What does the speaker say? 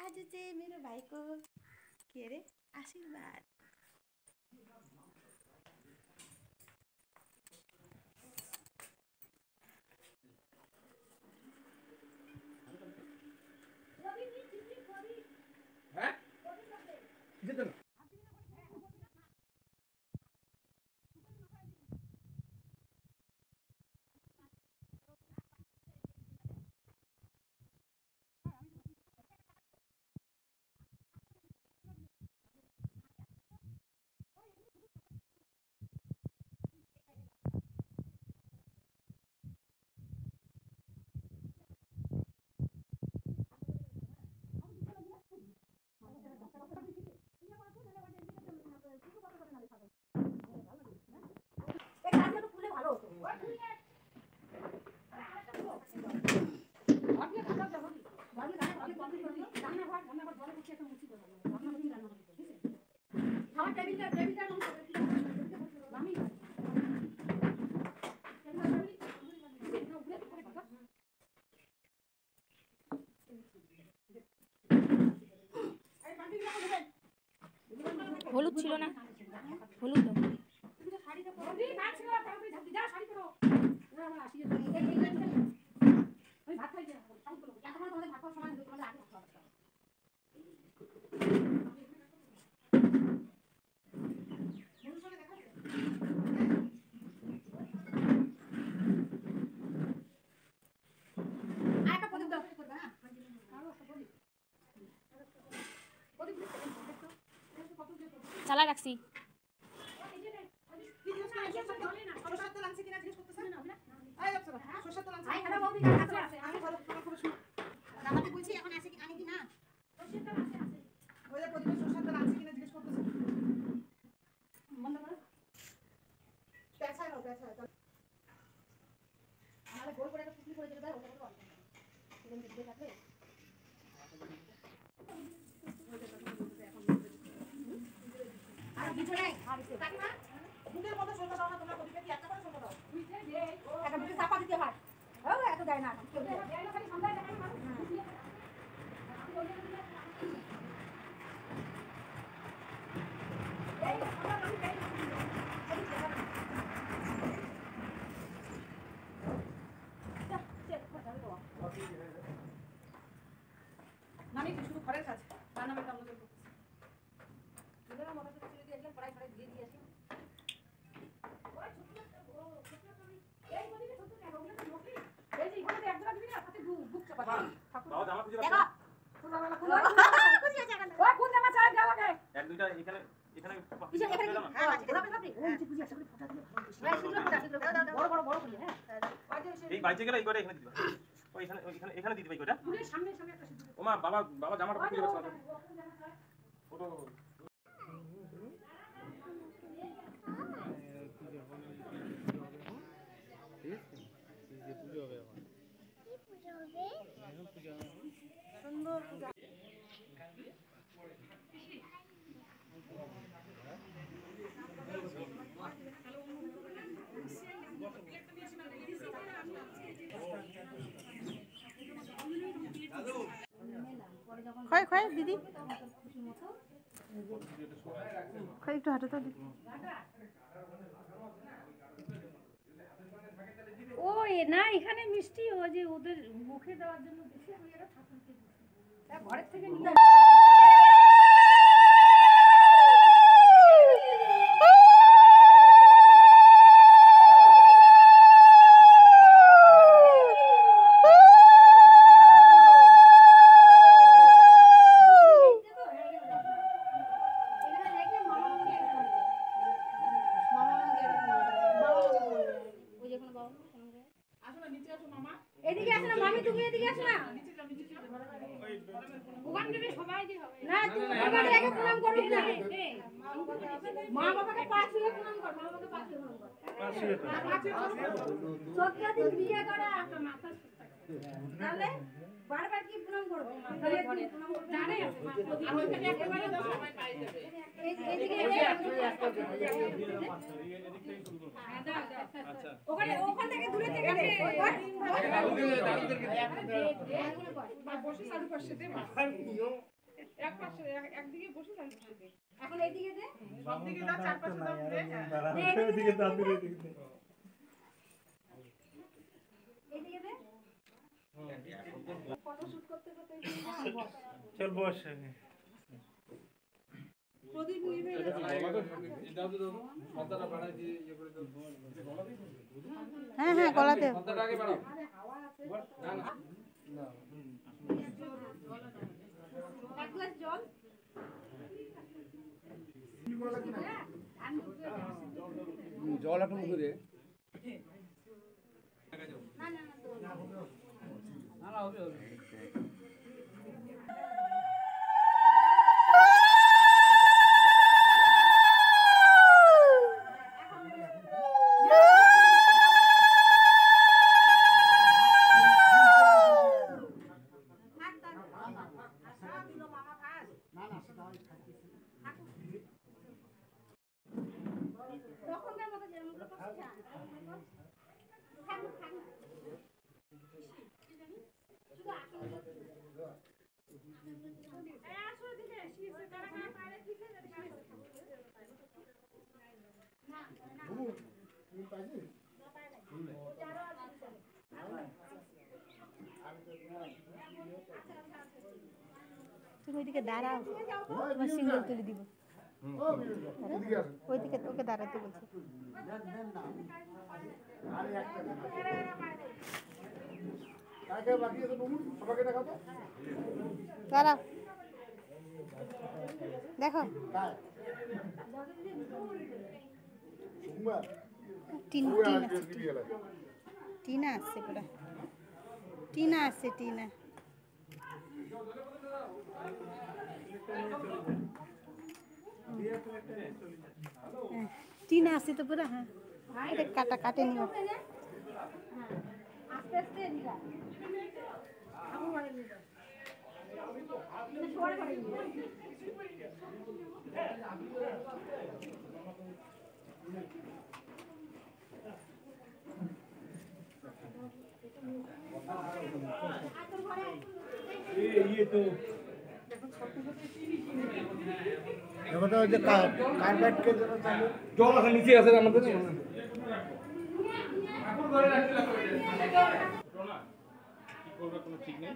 आज चाहिँ मेरो भाइको के अरे आशीर्वाद। হলুদ ছিল না, হলুদ চালা রাখছি। এই বাইচে গেলে এই করে এখানে দিবা, ওই এখানে এখানে দিতে ভাই ওটা সামনে সামনে একটা ও মা বাবা জামাটা খুলে দিবা ফটো সুন্দর পূজা। খাই খাই দিদি খাই একটু হাঁটো তো দিদি। ও না এখানে মিষ্টি ও যে ওদের মুখে দেওয়ার জন্য দিছে ওই এরা ঠাকুরকে দিছে ঘরের থেকে নিয়ে বারবার কি প্রণাম করব জানে আর ওইখানে একেবারে সময় পাই যাবে এইদিকে আচ্ছা ওখান থেকে দূরে থেকে বসে চালু করছে দে এক পাশে একদিকে বসে যান বসে এখন এইদিকে দে সব দিকে দাও চার পাশে দাও ঘুরে এইদিকে দাও এইদিকে দে এইদিকে দে ফটো শুট করতে করতে চল বস প্রদীপ নিবে হ্যাঁ হ্যাঁ গলাতে এক গ্লাস জল জল একটু মুখে দে না হবে তখনকার মতো যেমন করে তুমি ওইদিকে দাঁড়াও তোমার সিঙ্গেল তুলে দিব ওইদিকে তোকে দাঁড়াতে বলছি দাঁড়াও দেখো টিনা আসছে পুরা টিনা আসছে টিনা টিনা আসছে তো পুরা হ্যাঁ এটা কাটা কাটে নিও আস্তে আস্তে দিলা আমি বলে নিব সরে করে নিব ये तो দেখো তো যে কার্পেট কে যেন চালু জল আছে নিচে আছে আমাদের কি করবে কোনো ঠিক নেই